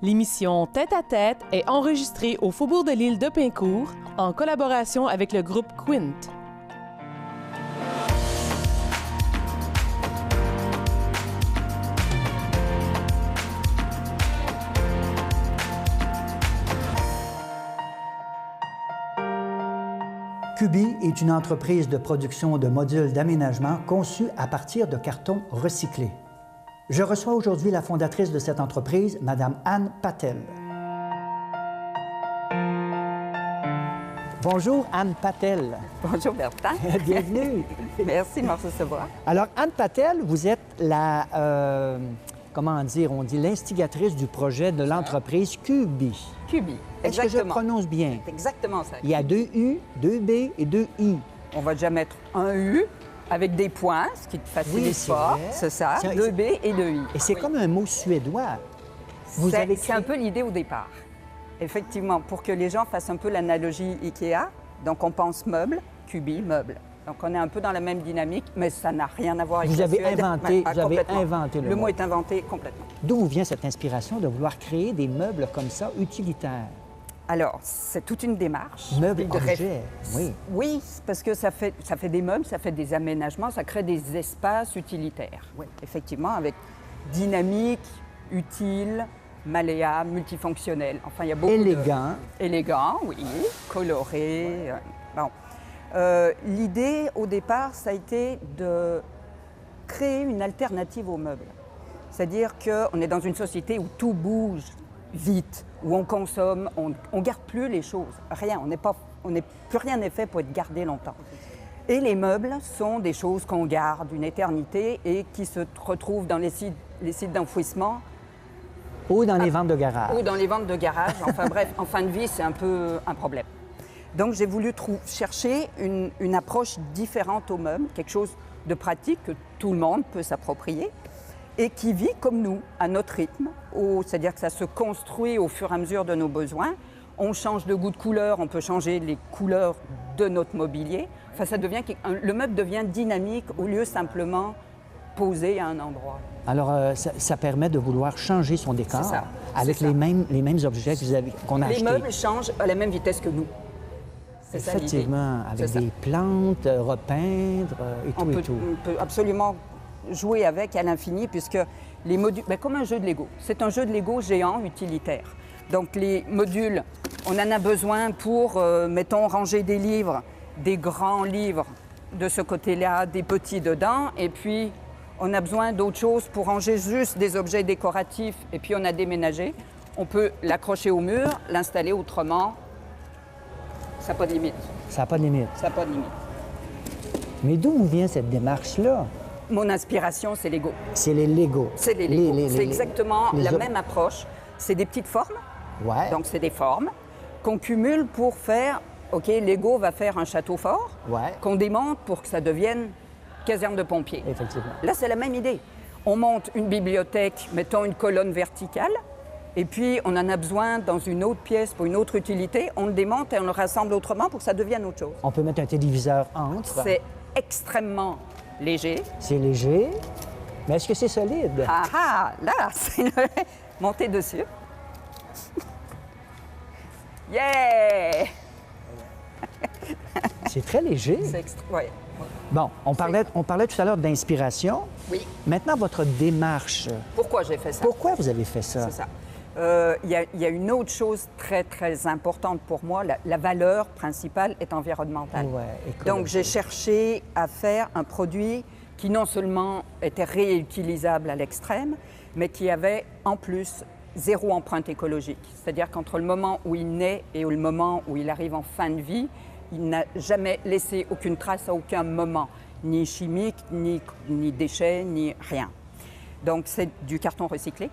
L'émission Tête à Tête est enregistrée au Faubourg de l'Île de Pincourt en collaboration avec le groupe Quint. Cubi est une entreprise de production de modules d'aménagement conçus à partir de cartons recyclés. Je reçois aujourd'hui la fondatrice de cette entreprise, Mme Anne Patel. Bonjour, Anne Patel. Bonjour, Bertrand. Bienvenue. Merci de me recevoir. Alors, Anne Patel, vous êtes la, l'instigatrice du projet de l'entreprise Cubi. Cubi, Est-ce que je prononce bien? C'est exactement ça. Il y a 2 U, 2 B et 2 I. On va déjà mettre un U avec des points, ce qui te facilite Oui, c'est pas. vrai. C'est ça, C'est- 2 B et 2 I. Et c'est comme un mot suédois. C'est un peu l'idée au départ. Effectivement, pour que les gens fassent un peu l'analogie IKEA, donc on pense meuble, Cubi, meuble. Donc on est un peu dans la même dynamique, mais ça n'a rien à voir avec Vous la avez Suède. inventé- vous avez Complètement. inventé le Le mot mot. est inventé complètement. D'où vient cette inspiration de vouloir créer des meubles comme ça, utilitaires? Alors, c'est toute une démarche. Meubles, De objets, oui. Oui, parce que ça fait des meubles, ça fait des aménagements, ça crée des espaces utilitaires. Oui, effectivement, avec dynamique, utile, malléable, multifonctionnel. Enfin, il y a beaucoup Élégant. Élégant, oui, coloré. Bon. L'idée, au départ, ça a été de créer une alternative aux meubles. C'est-à-dire qu'on est dans une société où tout bouge vite, où on consomme, on ne garde plus les choses. Rien, plus rien n'est fait pour être gardé longtemps. Et les meubles sont des choses qu'on garde une éternité et qui se retrouvent dans les sites d'enfouissement Ou dans les ventes de garage. ou dans les ventes de garage. Enfin bref, en fin de vie, c'est un peu un problème. Donc j'ai voulu chercher une approche différente aux meubles, quelque chose de pratique que tout le monde peut s'approprier et qui vit comme nous, à notre rythme, c'est-à-dire que ça se construit au fur et à mesure de nos besoins. On change de goût de couleur, on peut changer les couleurs de notre mobilier. Enfin, le meuble devient dynamique au lieu simplement posé à un endroit. Alors, ça permet de vouloir changer son décor C'est ça, avec c'est ça. les mêmes objets qu'on a Les achetés. meubles changent à la même vitesse que nous. C'est ça l'idée. Effectivement, avec C'est ça. des plantes, repeindre et tout et tout. On peut absolument jouer avec à l'infini puisque les modules, comme un jeu de Lego. C'est un jeu de Lego géant utilitaire. Donc les modules, on en a besoin pour, mettons, ranger des livres, des grands livres de ce côté-là, des petits dedans, et puis on a besoin d'autres choses pour ranger juste des objets décoratifs, et puis on a déménagé. On peut l'accrocher au mur, l'installer autrement. Ça n'a pas de limite. Ça n'a pas de limite. Ça n'a pas de limite. Mais d'où vient cette démarche-là? Mon inspiration, c'est Lego. C'est les Lego. C'est les Lego. C'est exactement la même approche. C'est des petites formes. Ouais. Donc, c'est des formes qu'on cumule pour faire... OK, Lego va faire un château fort Ouais. qu'on démonte pour que ça devienne caserne de pompiers. Effectivement. Là, c'est la même idée. On monte une bibliothèque, mettons une colonne verticale, et puis on en a besoin dans une autre pièce pour une autre utilité. On le démonte et on le rassemble autrement pour que ça devienne autre chose. On peut mettre un téléviseur entre. C'est extrêmement léger. C'est léger. Mais est-ce que c'est solide? Ah, là, c'est monter dessus. Yeah! C'est très léger. Ouais. Bon, on parlait tout à l'heure d'inspiration. Oui. Maintenant, votre démarche. Pourquoi j'ai fait ça? Pourquoi vous avez fait ça? C'est ça. Il y a une autre chose très, très importante pour moi. La valeur principale est environnementale. Ouais, écologique. Donc, j'ai cherché à faire un produit qui non seulement était réutilisable à l'extrême, mais qui avait en plus zéro empreinte écologique. C'est-à-dire qu'entre le moment où il naît et le moment où il arrive en fin de vie, il n'a jamais laissé aucune trace à aucun moment, ni chimique, ni déchets, ni rien. Donc, c'est du carton recyclé.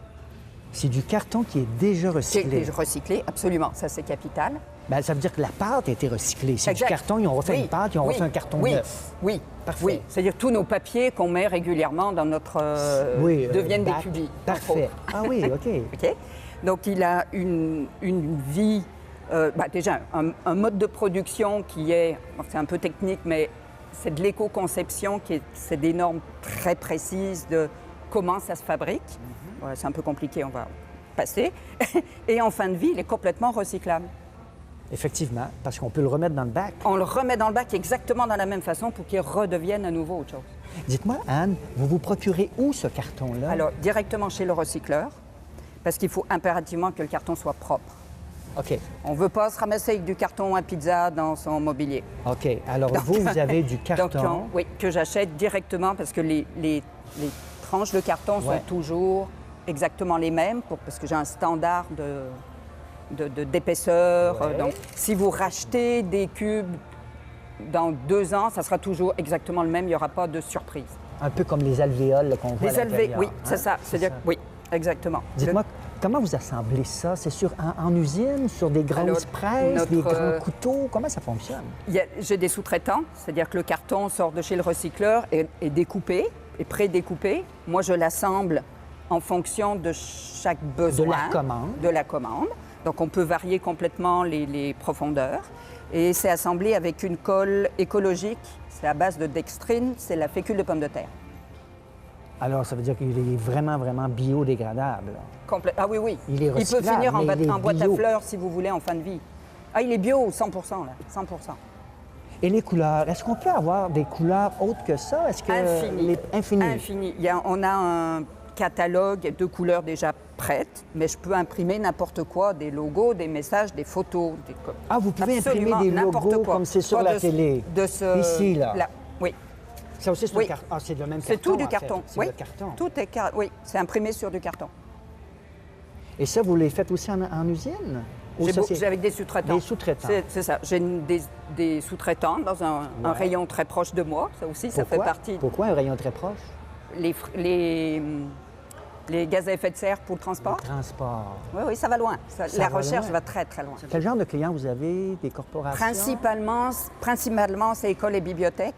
C'est du carton qui est déjà recyclé. C'est recyclé, absolument. Ça, c'est capital. Ben, ça veut dire que la pâte a été recyclée. C'est du Exact. carton, ils ont refait Oui, une pâte, ils ont oui, refait un carton oui, neuf. Oui, Parfait. oui. C'est-à-dire tous nos papiers qu'on met régulièrement dans notre... deviennent des bac. cubis. entre Parfait. autres. Ah oui, OK. OK? Donc, il a une vie... déjà, un mode de production qui est... C'est un peu technique, mais c'est de l'éco-conception, c'est des normes très précises de comment ça se fabrique. Ouais, c'est un peu compliqué, on va passé. Et en fin de vie, il est complètement recyclable. Effectivement, parce qu'on peut le remettre dans le bac. On le remet dans le bac exactement de la même façon pour qu'il redevienne à nouveau autre chose. Dites-moi, Anne, vous vous procurez où ce carton-là? Alors, directement chez le recycleur, parce qu'il faut impérativement que le carton soit propre. OK. On ne veut pas se ramasser avec du carton à pizza dans son mobilier. OK. Alors, vous avez du carton. Donc, oui, que j'achète directement parce que les tranches de carton Ouais. sont toujours exactement les mêmes parce que j'ai un standard d'épaisseur. Ouais. Donc, si vous rachetez des cubes dans 2 ans, ça sera toujours exactement le même. Il n'y aura pas de surprise. Un peu comme les alvéoles là, qu'on voit à Les alvéoles, l'intérieur, oui, hein? c'est ça. C'est-à-dire, ça. oui, exactement. Dites-moi, comment vous assemblez ça? C'est en usine, sur des grosses Alors, presses, des notre, grands couteaux? Comment ça fonctionne? J'ai des sous-traitants, c'est-à-dire que le carton sort de chez le recycleur et est découpé, est pré-découpé. Moi, je l'assemble en fonction de chaque besoin. De la commande. De la commande. Donc, on peut varier complètement les profondeurs. Et c'est assemblé avec une colle écologique. C'est à base de dextrine, c'est la fécule de pomme de terre. Alors, ça veut dire qu'il est vraiment, vraiment biodégradable. Ah oui, oui. Il est peut recyclable, finir mais il est en boîte à bio. fleurs, si vous voulez, en fin de vie. Ah, il est bio, 100%, là. 100%. Et les couleurs, est-ce qu'on peut avoir des couleurs autres que ça? Est-ce que Infini. Infini. Infini. On a un catalogue de couleurs déjà prêtes, mais je peux imprimer n'importe quoi, des logos, des messages, des photos. Ah, vous pouvez Absolument imprimer des n'importe logos quoi. comme c'est sur Soit la télé. Ici, là. Oui, Ça aussi, c'est Oui. le carton. Ah, c'est le même carton. c'est tout du en fait. carton. C'est Oui, le carton. tout est oui, c'est imprimé sur du carton. Et ça, vous les faites aussi en usine? Ou ça, c'est J'ai avec des sous-traitants. des sous-traitants. C'est ça. J'ai des sous-traitants dans un Ouais. rayon très proche de moi. Ça aussi, ça fait Pourquoi? partie. Pourquoi un rayon très proche? Les gaz à effet de serre pour le transport. Transport. Oui, oui, ça va loin. Ça La va recherche loin. va très, très loin. Quel genre de clients vous avez? Des corporations? Principalement, c'est écoles et bibliothèques.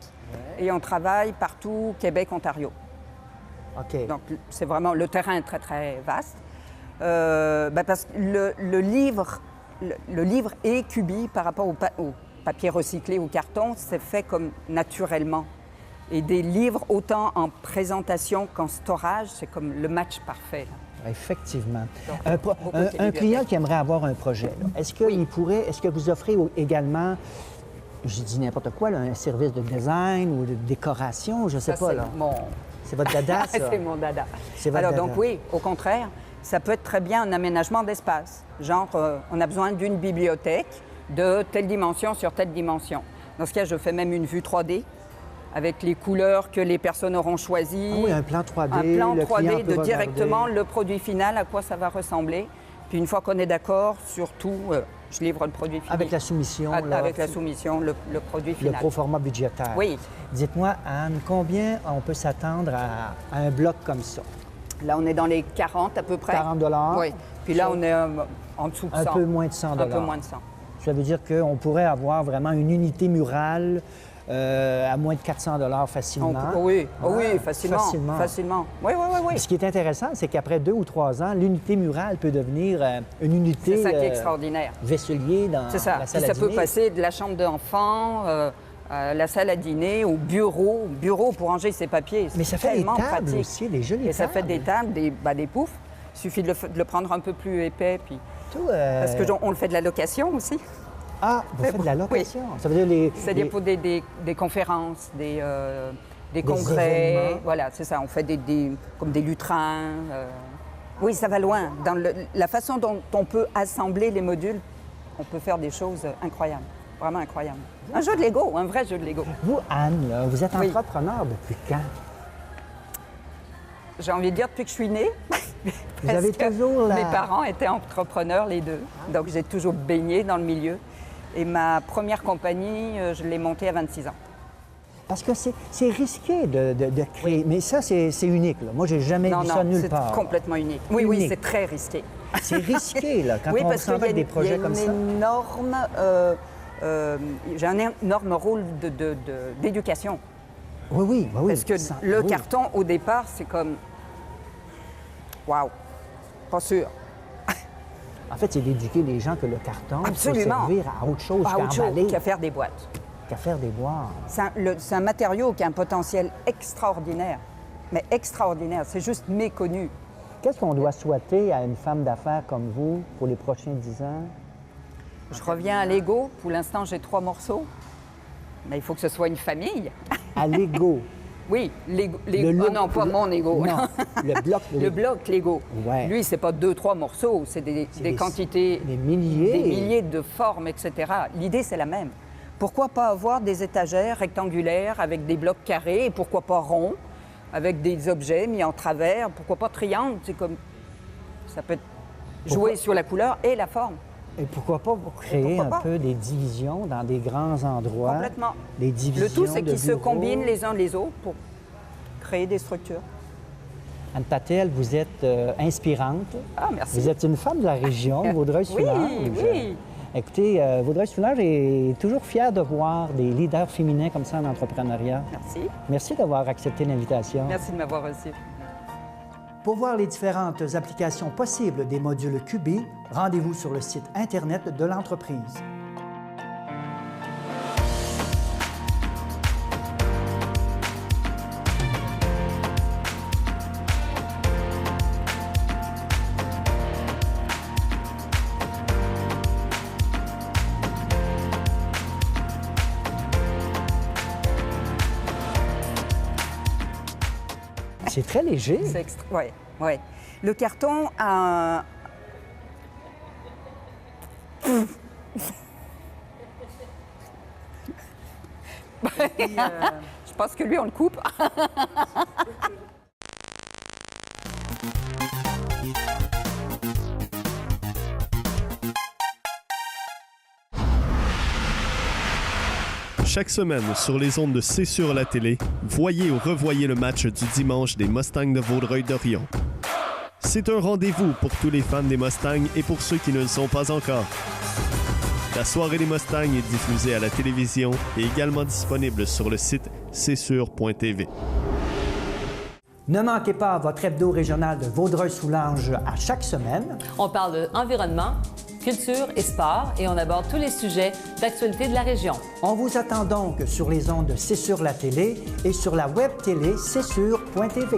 Et on travaille partout, Québec, Ontario. OK. Donc, c'est vraiment... Le terrain est très, très vaste. Parce que le livre et cubi par rapport au papier recyclé, au carton, c'est fait comme naturellement. Et des livres, autant en présentation qu'en storage, c'est comme le match parfait. Là. Effectivement. Donc, beaucoup de Un bibliothèques. client qui aimerait avoir un projet, là, est-ce que vous offrez également, je dis n'importe quoi, là, un service de design ou de décoration, je ne sais Ça, pas. c'est Là. mon... C'est votre dada, ça? c'est mon dada. C'est votre Alors, dada. donc oui, au contraire, ça peut être très bien un aménagement d'espace. Genre, on a besoin d'une bibliothèque de telle dimension sur telle dimension. Dans ce cas, je fais même une vue 3D avec les couleurs que les personnes auront choisies. Ah oui, un plan 3D. Un plan le client 3D peut de directement regarder. le produit final, à quoi ça va ressembler. Puis une fois qu'on est d'accord, surtout, je livre le produit final. Avec la soumission. là, Avec la soumission, le produit le final. proforma budgétaire. Oui. Dites-moi, Anne, combien on peut s'attendre à un bloc comme ça? Là, on est dans les 40 à peu près. 40 $? Oui. Puis là, on est en dessous de 100. Un peu moins de 100 Un peu moins de 100. Ça veut dire qu'on pourrait avoir vraiment une unité murale à moins de 400 $ facilement. Oui, Ah, oui, facilement. facilement. Oui, oui, oui, oui. Ce qui est intéressant, c'est qu'après 2 ou 3 ans, l'unité murale peut devenir une unité C'est ça qui est extraordinaire. vaisselier dans C'est ça. la salle Puis à ça peut dîner. passer de la chambre d'enfant à la salle à dîner, au bureau pour ranger ses papiers. Mais ça fait des tellement tables pratique. aussi, des jolies Et ça fait tables. des tables, des poufs. Il suffit de le prendre un peu plus épais. Puis... Tout, Parce qu'on le fait de la location aussi. Ah, vous faites de la location. Ça veut dire C'est-à-dire pour des conférences, des congrès. événements. Voilà, c'est ça. On fait comme des lutrins. Oui, ça va loin. Dans la façon dont on peut assembler les modules, on peut faire des choses incroyables. Vraiment incroyables. Un jeu de Lego, un vrai jeu de Lego. Vous, Anne, là, vous êtes Oui. entrepreneur depuis quand? J'ai envie de dire depuis que je suis née. Vous avez Parce que toujours la... Mes parents étaient entrepreneurs, les deux. Donc j'ai toujours baigné dans le milieu. Et ma première compagnie, je l'ai montée à 26 ans. Parce que c'est risqué de créer. Mais ça, c'est unique. Là. Moi, j'ai jamais Non, vu non, ça nulle c'est part. complètement unique. Oui, oui, Unique. c'est très risqué. C'est risqué, là, quand Oui, on parce qu'il y a s'embarque des projets comme ça. J'ai un énorme rôle d'éducation. Oui, oui, oui. Parce que Ça- le oui. carton, au départ, c'est comme... Waouh, pas sûr. En fait, c'est d'éduquer les gens que le carton peut Absolument. servir à autre chose Pas qu'à autre chose emballer, qu'à faire des boîtes. qu'à faire des boîtes. C'est un matériau qui a un potentiel extraordinaire. Mais extraordinaire, c'est juste méconnu. Qu'est-ce qu'on doit souhaiter à une femme d'affaires comme vous pour les prochains 10 ans? Je reviens à Lego. Pour l'instant, j'ai 3 morceaux. Mais il faut que ce soit une famille. À Lego? Oui, Lego. Oh non, pas mon Lego. Non, le bloc. Le bloc Lego. Ouais. Lui, c'est pas 2-3 morceaux, c'est des quantités, des milliers de formes, etc. L'idée, c'est la même. Pourquoi pas avoir des étagères rectangulaires avec des blocs carrés, et pourquoi pas ronds, avec des objets mis en travers, pourquoi pas triangle, c'est comme... Ça peut jouer sur la couleur et la forme. Et pourquoi pas créer un peu des divisions dans des grands endroits? Complètement. Des divisions. Le tout, c'est qu'ils se bureaux. combinent les uns les autres pour créer des structures. Anne Patel, vous êtes inspirante. Ah, merci. Vous êtes une femme de la région, Vaudreuil-Soulanges. Oui. Écoutez, Vaudreuil-Soulanges est toujours fière de voir des leaders féminins comme ça en entrepreneuriat. Merci. Merci d'avoir accepté l'invitation. Merci de m'avoir reçu. Pour voir les différentes applications possibles des modules QB, rendez-vous sur le site Internet de l'entreprise. C'est très léger. Oui, ouais. Le carton a... Je pense que lui, on le coupe. Chaque semaine, sur les ondes de C'est sur la télé, voyez ou revoyez le match du dimanche des Mustangs de Vaudreuil-Dorion. C'est un rendez-vous pour tous les fans des Mustangs et pour ceux qui ne le sont pas encore. La soirée des Mustangs est diffusée à la télévision et également disponible sur le site c'estsur.tv. Ne manquez pas votre hebdo régional de Vaudreuil-Soulanges à chaque semaine. On parle d'environnement, culture et sport et on aborde tous les sujets d'actualité de la région. On vous attend donc sur les ondes de C'est sur la télé et sur la web télé c'estsur.tv.